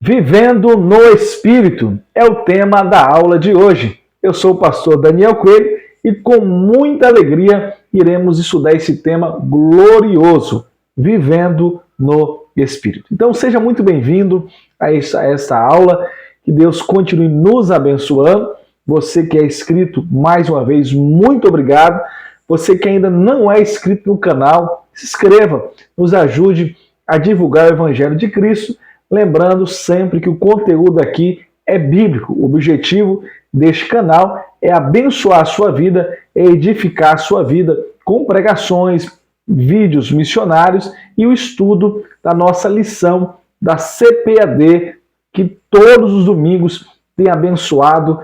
Vivendo no Espírito é o tema da aula de hoje. Eu sou o pastor Daniel Coelho e com muita alegria iremos estudar esse tema glorioso, Vivendo no Espírito. Então seja muito bem-vindo a esta aula, que Deus continue nos abençoando. Você que é inscrito, mais uma vez, muito obrigado. Você que ainda não é inscrito no canal, se inscreva, nos ajude a divulgar o Evangelho de Cristo. Lembrando sempre que o conteúdo aqui é bíblico. O objetivo deste canal é abençoar a sua vida, é edificar a sua vida com pregações, vídeos missionários e o estudo da nossa lição da CPAD, que todos os domingos tem abençoado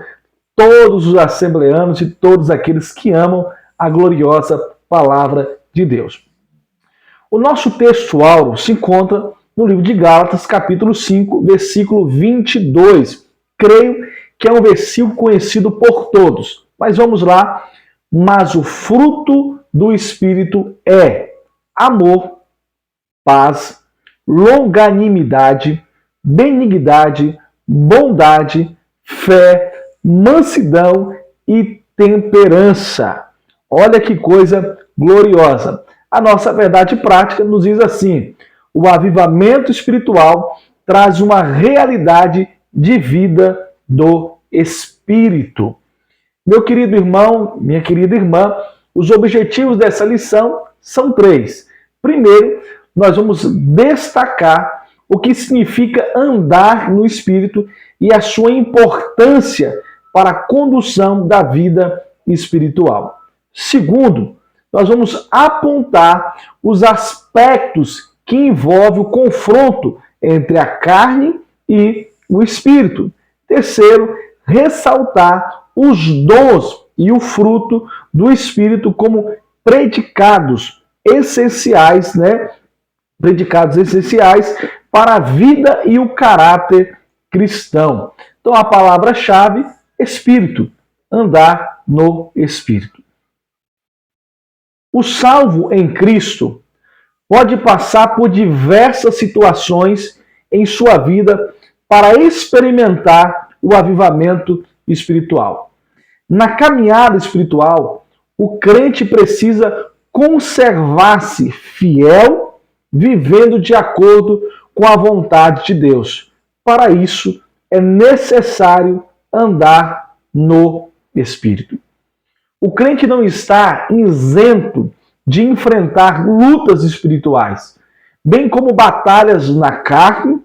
todos os assembleanos e todos aqueles que amam a gloriosa palavra de Deus. O nosso textual se encontra no livro de Gálatas, capítulo 5, versículo 22. Creio que é um versículo conhecido por todos. Mas vamos lá. Mas o fruto do Espírito é amor, paz, longanimidade, benignidade, bondade, fé, mansidão e temperança. Olha que coisa gloriosa. A nossa verdade prática nos diz assim: o avivamento espiritual traz uma realidade de vida do Espírito. Meu querido irmão, minha querida irmã, os objetivos dessa lição são três. Primeiro, nós vamos destacar o que significa andar no Espírito e a sua importância para a condução da vida espiritual. Segundo, nós vamos apontar os aspectos que envolvem o confronto entre a carne e o espírito. Terceiro, ressaltar os dons e o fruto do espírito como predicados essenciais, Predicados essenciais para a vida e o caráter cristão. Então a palavra-chave, espírito, andar no espírito. O salvo em Cristo pode passar por diversas situações em sua vida para experimentar o avivamento espiritual. Na caminhada espiritual, o crente precisa conservar-se fiel, vivendo de acordo com a vontade de Deus. Para isso, é necessário andar no Espírito. O crente não está isento de enfrentar lutas espirituais, bem como batalhas na carne,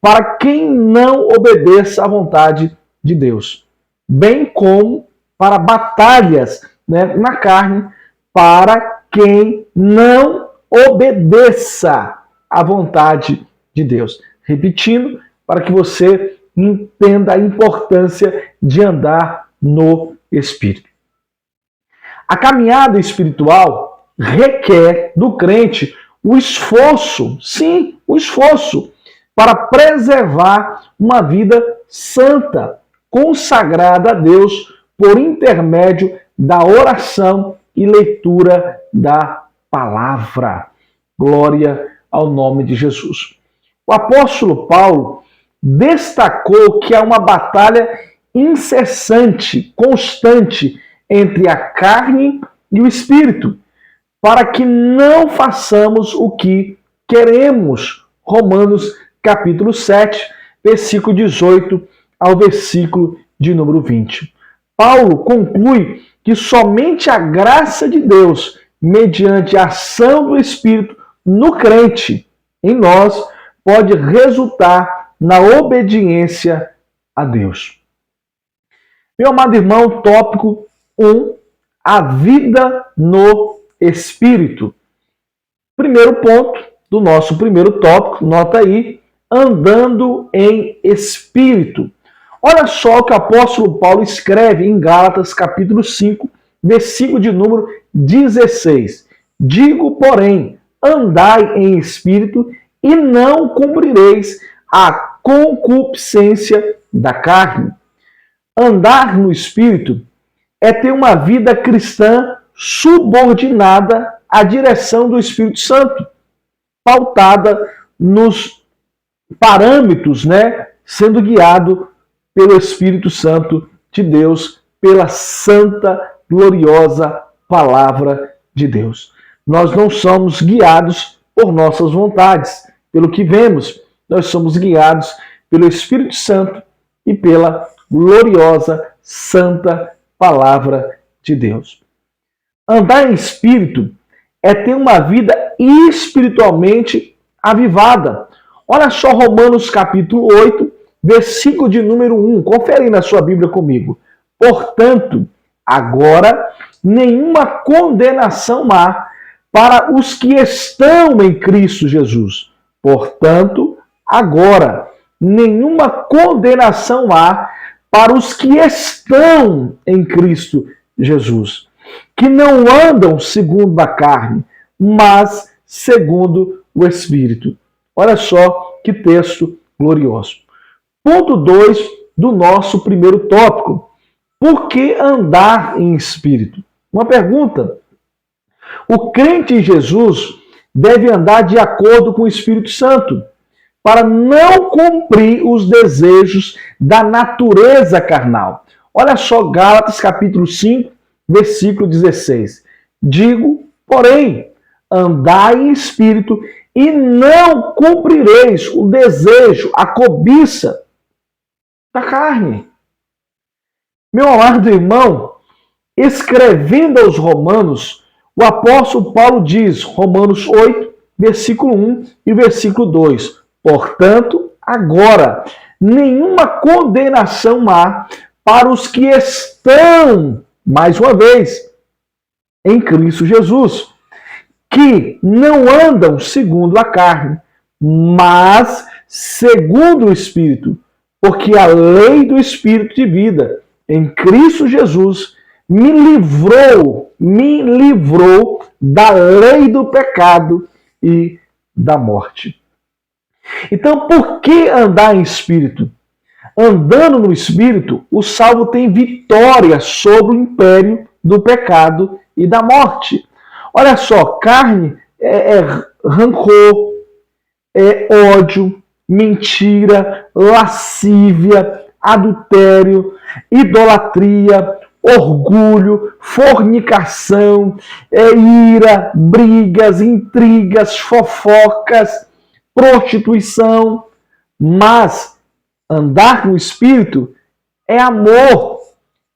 para quem não obedeça à vontade de Deus, bem como para batalhas na carne, para quem não obedeça à vontade de Deus. Repetindo, para que você entenda a importância de andar no Espírito. A caminhada espiritual requer do crente o esforço, sim, o esforço, para preservar uma vida santa, consagrada a Deus por intermédio da oração e leitura da palavra. Glória ao nome de Jesus. O apóstolo Paulo destacou que há uma batalha incessante, constante, entre a carne e o espírito, para que não façamos o que queremos. Romanos capítulo 7, versículo 18 ao versículo de número 20. Paulo conclui que somente a graça de Deus, mediante a ação do Espírito no crente, em nós, pode resultar na obediência a Deus. Meu amado irmão, tópico 1, a vida no Espírito. Primeiro ponto do nosso primeiro tópico, nota aí, andando em Espírito. Olha só o que o apóstolo Paulo escreve em Gálatas capítulo 5, versículo de número 16. Digo, porém, andai em Espírito e não cumprireis a concupiscência da carne. Andar no Espírito é ter uma vida cristã subordinada à direção do Espírito Santo, pautada nos parâmetros sendo guiado pelo Espírito Santo de Deus, pela santa, gloriosa palavra de Deus. Nós não somos guiados por nossas vontades, pelo que vemos. Nós somos guiados pelo Espírito Santo e pela gloriosa, santa palavra de Deus. Andar em espírito é ter uma vida espiritualmente avivada. Olha só Romanos capítulo 8, versículo de número 1. Confere aí na sua Bíblia comigo. Portanto, agora nenhuma condenação há para os que estão em Cristo Jesus. Portanto, agora nenhuma condenação há para os que estão em Cristo Jesus, que não andam segundo a carne, mas segundo o Espírito. Olha só que texto glorioso. Ponto 2 do nosso primeiro tópico. Por que andar em espírito? Uma pergunta. O crente em Jesus deve andar de acordo com o Espírito Santo, para não cumprir os desejos da natureza carnal. Olha só Gálatas capítulo 5, versículo 16. Digo, porém, andai em espírito e não cumprireis o desejo, a cobiça da carne. Meu amado irmão, escrevendo aos Romanos, o apóstolo Paulo diz, Romanos 8, versículo 1 e versículo 2, portanto, agora, nenhuma condenação há para os que estão, mais uma vez, em Cristo Jesus, que não andam segundo a carne, mas segundo o Espírito, porque a lei do Espírito de vida em Cristo Jesus me livrou da lei do pecado e da morte. Então, por que andar em espírito? Andando no espírito, o salvo tem vitória sobre o império do pecado e da morte. Olha só, carne é rancor, é ódio, mentira, lascívia, adultério, idolatria, orgulho, fornicação, ira, brigas, intrigas, fofocas, prostituição. Mas andar no Espírito é amor,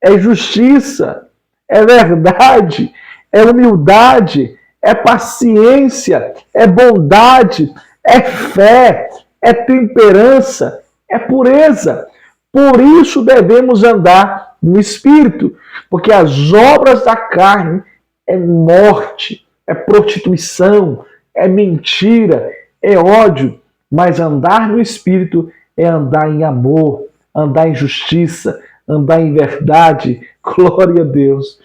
é justiça, é verdade, é humildade, é paciência, é bondade, é fé, é temperança, é pureza. Por isso devemos andar no Espírito, porque as obras da carne é morte, é prostituição, é mentira, é ódio, mas andar no Espírito é andar em amor, andar em justiça, andar em verdade. Glória a Deus.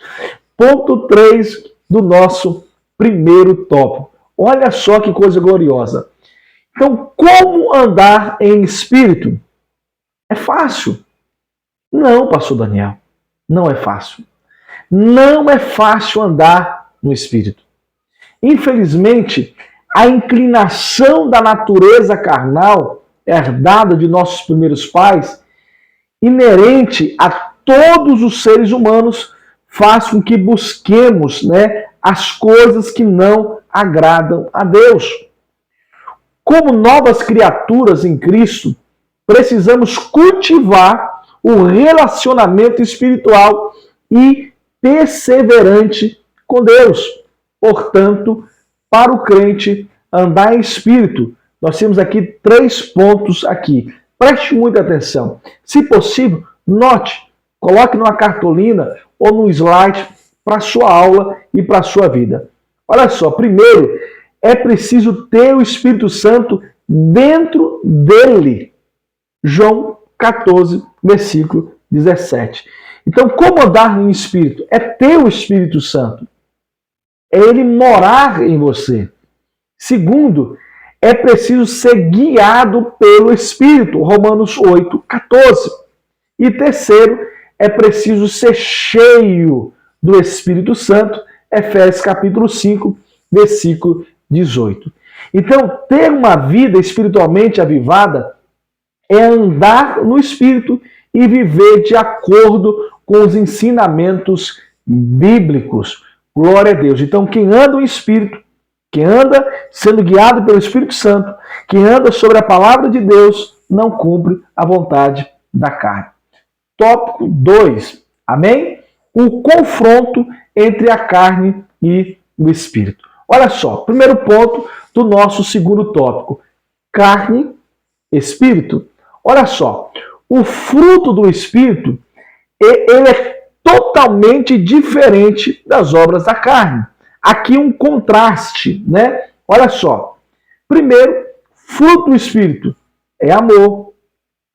Ponto 3 do nosso primeiro tópico. Olha só que coisa gloriosa. Então, como andar em espírito? É fácil? Não, pastor Daniel, não é fácil. Não é fácil andar no espírito. Infelizmente, a inclinação da natureza carnal, herdada de nossos primeiros pais, inerente a todos os seres humanos, faz com que busquemos, as coisas que não agradam a Deus. Como novas criaturas em Cristo, precisamos cultivar o relacionamento espiritual e perseverante com Deus. Portanto, para o crente andar em espírito, nós temos aqui 3 pontos aqui. Preste muita atenção. Se possível, note, coloque numa cartolina ou num slide para a sua aula e para a sua vida. Olha só, primeiro, é preciso ter o Espírito Santo dentro dele. João 14, versículo 17. Então, como andar em espírito? É ter o Espírito Santo. É ele morar em você. Segundo, é preciso ser guiado pelo Espírito. Romanos 8, 14. E terceiro, é preciso ser cheio do Espírito Santo. Efésios capítulo 5, versículo 18. Então, ter uma vida espiritualmente avivada é andar no Espírito e viver de acordo com os ensinamentos bíblicos. Glória a Deus. Então, quem anda no Espírito, quem anda sendo guiado pelo Espírito Santo, quem anda sobre a palavra de Deus, não cumpre a vontade da carne. Tópico 2. Amém? O confronto entre a carne e o Espírito. Olha só, primeiro ponto do nosso segundo tópico. Carne, Espírito. Olha só, o fruto do Espírito, ele é totalmente diferente das obras da carne. Aqui um contraste, né? Olha só. Primeiro, fruto do Espírito é amor,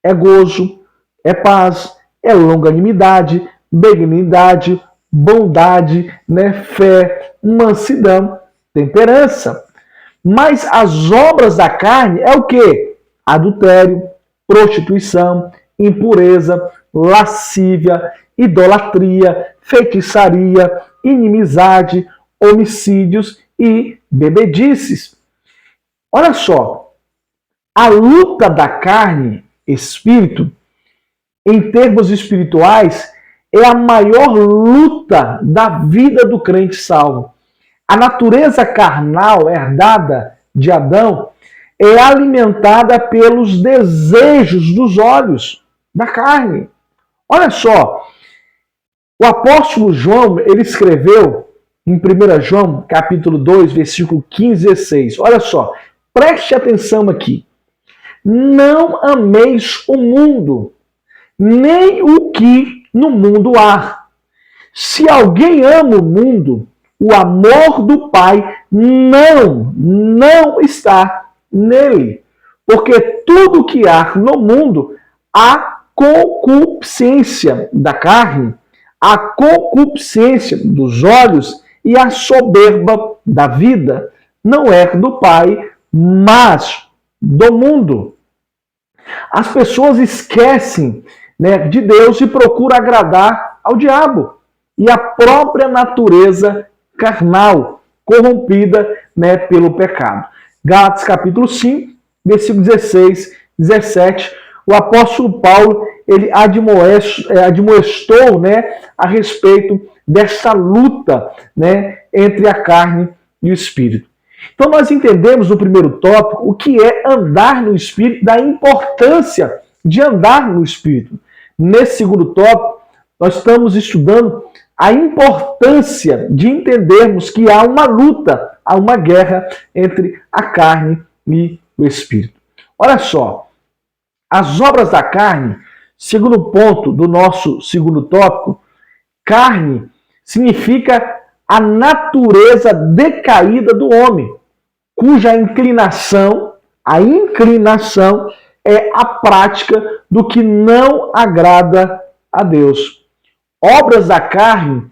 é gozo, é paz, é longanimidade, benignidade, bondade, né? Fé, mansidão, temperança. Mas as obras da carne é o quê? Adultério, prostituição, impureza, lascívia, idolatria, feitiçaria, inimizade, homicídios e bebedices. Olha só, a luta da carne, espírito, em termos espirituais, é a maior luta da vida do crente salvo. A natureza carnal herdada de Adão é alimentada pelos desejos dos olhos, da carne. Olha só, o apóstolo João, ele escreveu em 1 João, capítulo 2, versículo 15 e 16. Olha só, preste atenção aqui. Não ameis o mundo, nem o que no mundo há. Se alguém ama o mundo, o amor do Pai não está nele. Porque tudo que há no mundo, a concupiscência da carne, a concupiscência dos olhos e a soberba da vida não é do Pai, mas do mundo. As pessoas esquecem, né, de Deus e procuram agradar ao diabo e a própria natureza carnal, corrompida, né, pelo pecado. Gálatas capítulo 5, versículo 16, 17, o apóstolo Paulo, ele admoestou, né, a respeito dessa luta, né, entre a carne e o espírito. Então nós entendemos no primeiro tópico o que é andar no espírito, da importância de andar no espírito. Nesse segundo tópico, nós estamos estudando a importância de entendermos que há uma luta, há uma guerra entre a carne e o espírito. Olha só, as obras da carne, segundo ponto do nosso segundo tópico, carne significa a natureza decaída do homem, cuja inclinação, a inclinação é a prática do que não agrada a Deus. Obras da carne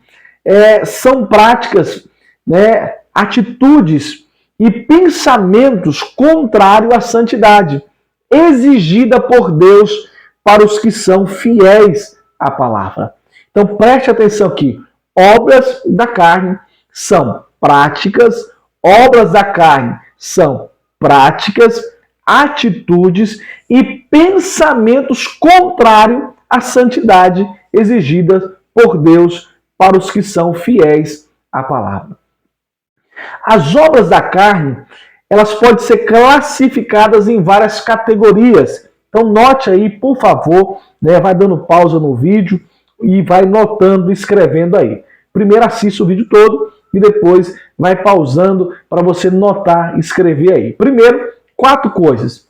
são práticas, né, atitudes e pensamentos contrários à santidade, exigida por Deus para os que são fiéis à palavra. Então preste atenção aqui. Obras da carne são práticas, obras da carne são práticas, atitudes e pensamentos contrários à santidade exigida por Deus para os que são fiéis à palavra. As obras da carne, elas podem ser classificadas em várias categorias. Então note aí, por favor, né, vai dando pausa no vídeo e vai notando, escrevendo aí. Primeiro assista o vídeo todo e depois vai pausando para você notar, escrever aí. Primeiro, 4 coisas.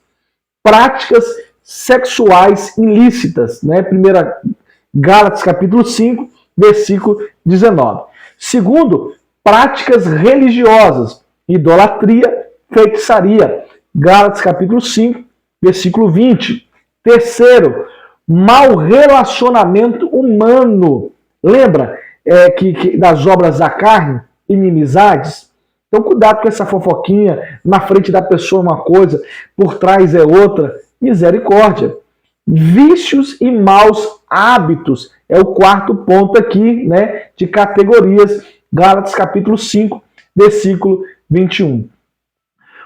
Práticas sexuais ilícitas, né? 1 Gálatas capítulo 5, versículo 19. Segundo, práticas religiosas, idolatria, feitiçaria. Gálatas capítulo 5, versículo 20. Terceiro, mau relacionamento humano. Lembra que das obras da carne, inimizades? Então cuidado com essa fofoquinha, na frente da pessoa uma coisa, por trás é outra. Misericórdia. Vícios e maus hábitos é o 4º ponto aqui, né, de categorias. Gálatas capítulo 5, versículo 21.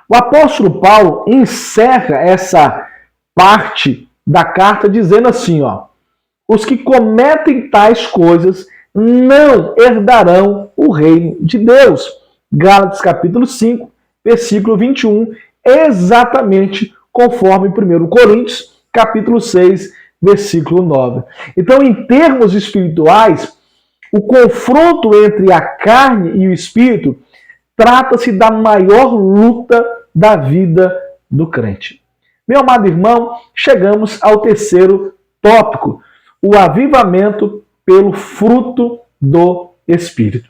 O apóstolo Paulo encerra essa parte da carta dizendo assim, ó: os que cometem tais coisas não herdarão o reino de Deus. Gálatas capítulo 5, versículo 21, exatamente conforme 1 Coríntios capítulo 6, versículo 9. Então, em termos espirituais, o confronto entre a carne e o espírito trata-se da maior luta da vida do crente. Meu amado irmão, chegamos ao terceiro tópico: o avivamento pelo fruto do Espírito.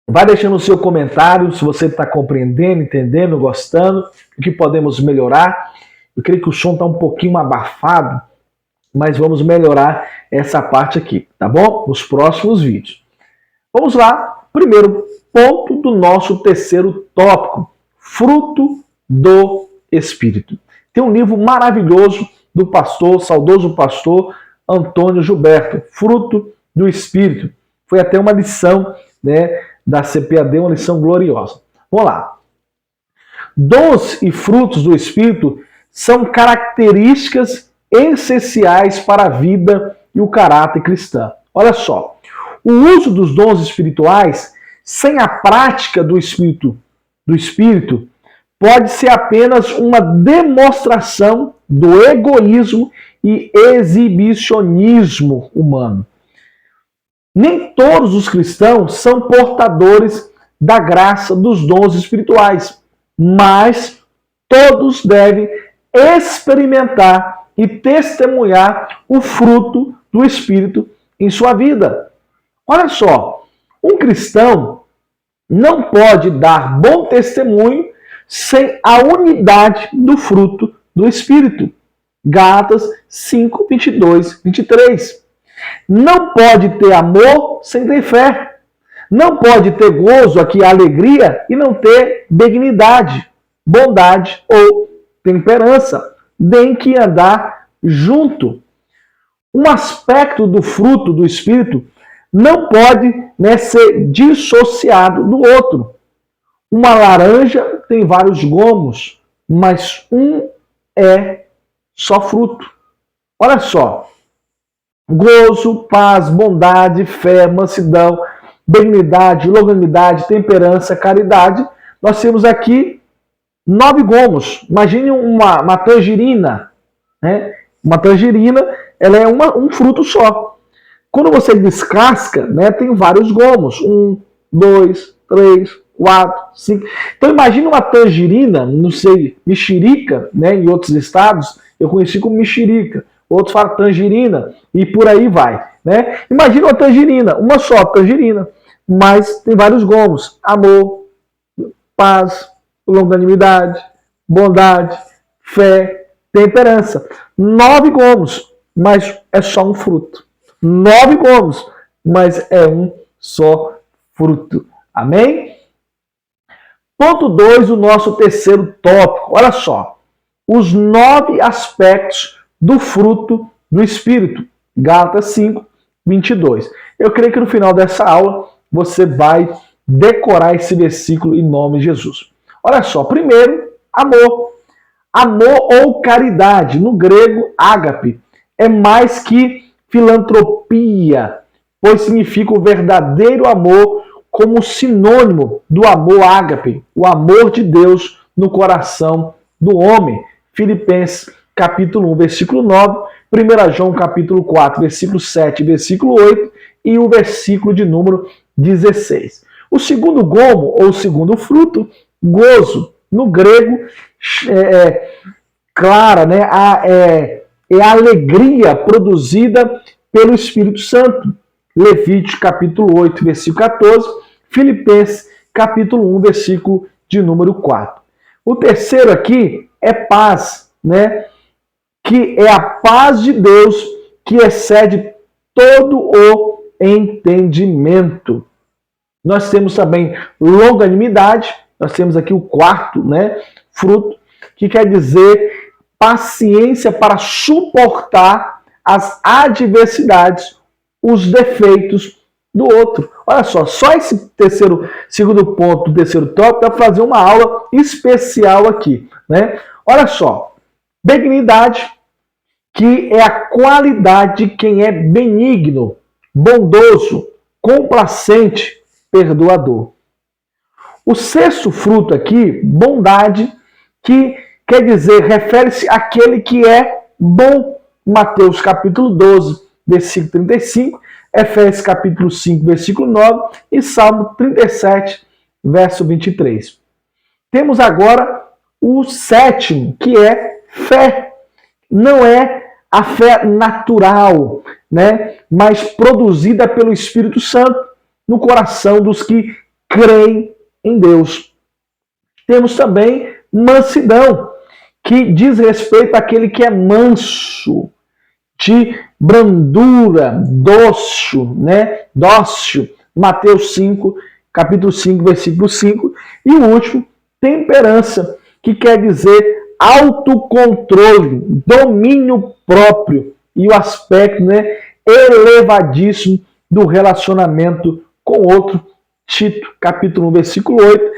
Vai deixando o seu comentário se você está compreendendo, entendendo, gostando, o que podemos melhorar. Eu creio que o som está um pouquinho abafado, mas vamos melhorar essa parte aqui, tá bom? Nos próximos vídeos. Vamos lá, primeiro ponto do nosso terceiro tópico: fruto do Espírito. Tem um livro maravilhoso do saudoso pastor Antônio Gilberto, Fruto do Espírito. Foi até uma lição, da CPAD, uma lição gloriosa. Vamos lá. Dons e frutos do Espírito são características essenciais para a vida e o caráter cristão. Olha só, o uso dos dons espirituais sem a prática do Espírito pode ser apenas uma demonstração do egoísmo e exibicionismo humano. Nem todos os cristãos são portadores da graça dos dons espirituais, mas todos devem experimentar e testemunhar o fruto do Espírito em sua vida. Olha só, um cristão não pode dar bom testemunho sem a unidade do fruto do Espírito. Gálatas 5, 22, 23. Não pode ter amor sem ter fé. Não pode ter gozo, aqui alegria, e não ter benignidade, bondade ou temperança. Tem que andar junto. Um aspecto do fruto do Espírito não pode ser dissociado do outro. Uma laranja tem vários gomos, mas um é só fruto. Olha só. Gozo, paz, bondade, fé, mansidão, benignidade, longanimidade, temperança, caridade. Nós temos aqui 9 gomos. Imagine uma tangerina. Uma tangerina, ela é um fruto só. Quando você descasca, tem vários gomos. 1, 2, 3, 4, 5. Então imagine uma tangerina, não sei, mexerica, em outros estados, eu conheci como mexerica. Outros falam tangerina e por aí vai. Imagina uma tangerina, uma só tangerina, mas tem vários gomos: amor, paz, longanimidade, bondade, fé, temperança. 9 gomos, mas é só um fruto. 9 gomos, mas é um só fruto. Amém? Ponto 2, o nosso terceiro tópico. Olha só, os 9 aspectos do fruto do Espírito. Gálatas 5, 22. Eu creio que no final dessa aula você vai decorar esse versículo em nome de Jesus. Olha só, primeiro, amor. Amor ou caridade, no grego, ágape, é mais que filantropia, pois significa o verdadeiro amor como sinônimo do amor ágape, o amor de Deus no coração do homem. Filipenses capítulo 1, versículo 9, 1 João capítulo 4, versículo 7, versículo 8 e o versículo de número 16. O segundo gomo, ou segundo fruto, gozo, no grego, clara, é a alegria produzida pelo Espírito Santo. Levítico capítulo 8, versículo 14, Filipenses capítulo 1, versículo de número 4. O terceiro aqui é paz, que é a paz de Deus que excede todo o entendimento. Nós temos também longanimidade, nós temos aqui o quarto, fruto, que quer dizer paciência para suportar as adversidades, os defeitos do outro. Olha só esse segundo ponto do terceiro tópico dá para fazer uma aula especial aqui. né? Olha só, benignidade, que é a qualidade de quem é benigno, bondoso, complacente, perdoador. O sexto fruto aqui, bondade, que quer dizer, refere-se àquele que é bom. Mateus capítulo 12, versículo 35, Efésios capítulo 5, versículo 9 e Salmo 37, verso 23. Temos agora o sétimo, que é fé. Não é a fé natural, né, mas produzida pelo Espírito Santo no coração dos que creem em Deus. Temos também mansidão, que diz respeito àquele que é manso, de brandura, dócil, né? Dócil, Mateus 5, capítulo 5, versículo 5. E o último, temperança, que quer dizer autocontrole, domínio próprio e o aspecto, né, elevadíssimo do relacionamento com outro. Tito, capítulo 1, versículo 8, 2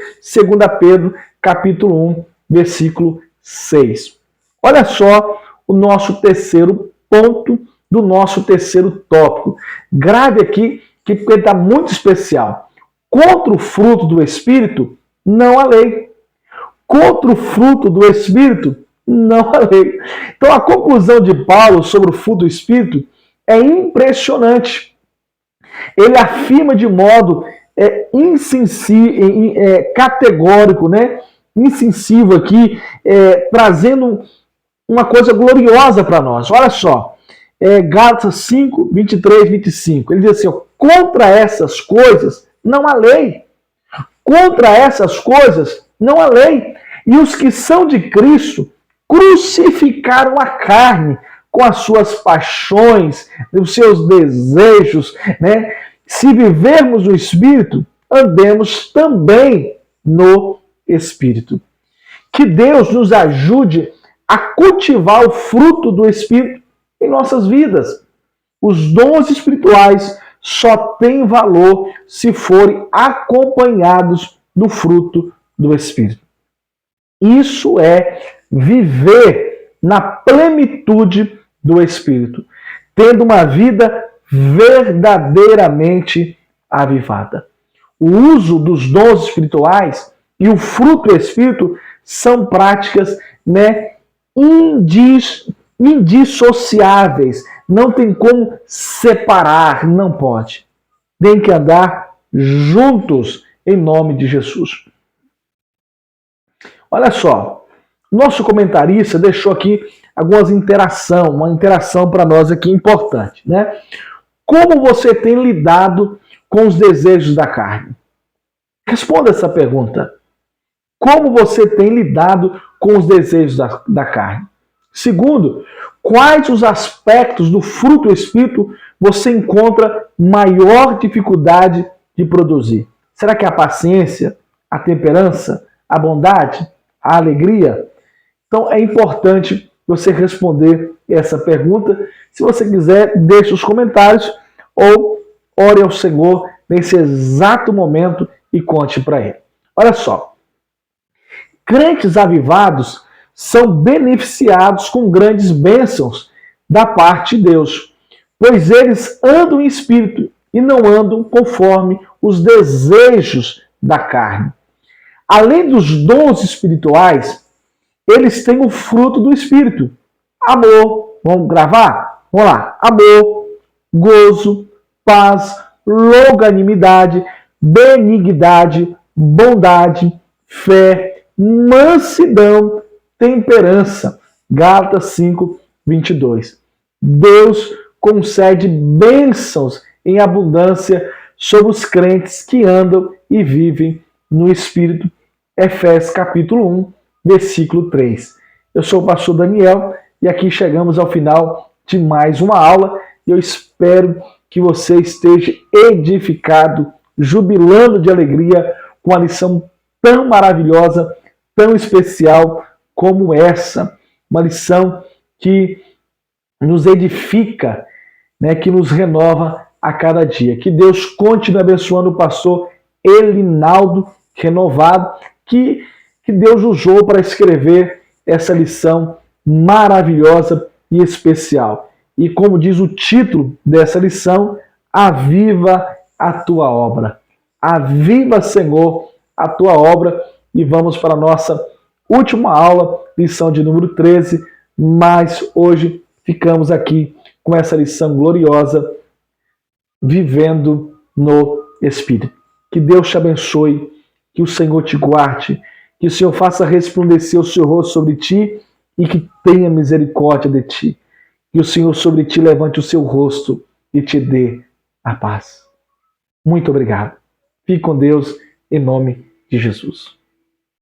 Pedro, capítulo 1, versículo 6. Olha só o nosso terceiro ponto do nosso terceiro tópico. Grave aqui, que está muito especial. Contra o fruto do Espírito, não há lei. Contra o fruto do Espírito, não há lei. Então a conclusão de Paulo sobre o fruto do Espírito é impressionante. Ele afirma de modo categórico, né? Incisivo aqui, trazendo uma coisa gloriosa para nós. Olha só, Gálatas 5, 23, 25. Ele diz assim, ó, contra essas coisas não há lei. Contra essas coisas não há lei. E os que são de Cristo crucificaram a carne com as suas paixões, os seus desejos, né? Se vivermos no Espírito, andemos também no Espírito. Que Deus nos ajude a cultivar o fruto do Espírito em nossas vidas. Os dons espirituais só têm valor se forem acompanhados do fruto do Espírito. Isso é viver na plenitude do Espírito, tendo uma vida verdadeiramente avivada. O uso dos dons espirituais e o fruto do Espírito são práticas, né, indissociáveis. Não tem como separar, não pode. Tem que andar juntos em nome de Jesus. Olha só, nosso comentarista deixou aqui uma interação para nós aqui importante, né? Como você tem lidado com os desejos da carne? Responda essa pergunta. Como você tem lidado com os desejos da carne? Segundo, quais os aspectos do fruto do Espírito você encontra maior dificuldade de produzir? Será que é a paciência, a temperança, a bondade, a alegria? Então é importante você responder essa pergunta. Se você quiser, deixe os comentários ou ore ao Senhor nesse exato momento e conte para Ele. Olha só, crentes avivados são beneficiados com grandes bênçãos da parte de Deus, pois eles andam em espírito e não andam conforme os desejos da carne. Além dos dons espirituais, eles têm o fruto do Espírito. Amor, vamos gravar? Vamos lá. Amor, gozo, paz, longanimidade, benignidade, bondade, fé, mansidão, temperança. Gálatas 5, 22. Deus concede bênçãos em abundância sobre os crentes que andam e vivem no Espírito. Efésios capítulo 1, versículo 3. Eu sou o pastor Daniel e aqui chegamos ao final de mais uma aula e eu espero que você esteja edificado, jubilando de alegria com a lição tão maravilhosa, tão especial como essa. Uma lição que nos edifica, né, que nos renova a cada dia. Que Deus continue abençoando o pastor Elinaldo Renovado, que Deus usou para escrever essa lição maravilhosa e especial. E como diz o título dessa lição, aviva a tua obra. Aviva, Senhor, a tua obra. E vamos para a nossa última aula, lição de número 13. Mas hoje ficamos aqui com essa lição gloriosa, vivendo no Espírito. Que Deus te abençoe, que o Senhor te guarde, que o Senhor faça resplandecer o seu rosto sobre ti e que tenha misericórdia de ti. Que o Senhor sobre ti levante o seu rosto e te dê a paz. Muito obrigado. Fique com Deus, em nome de Jesus.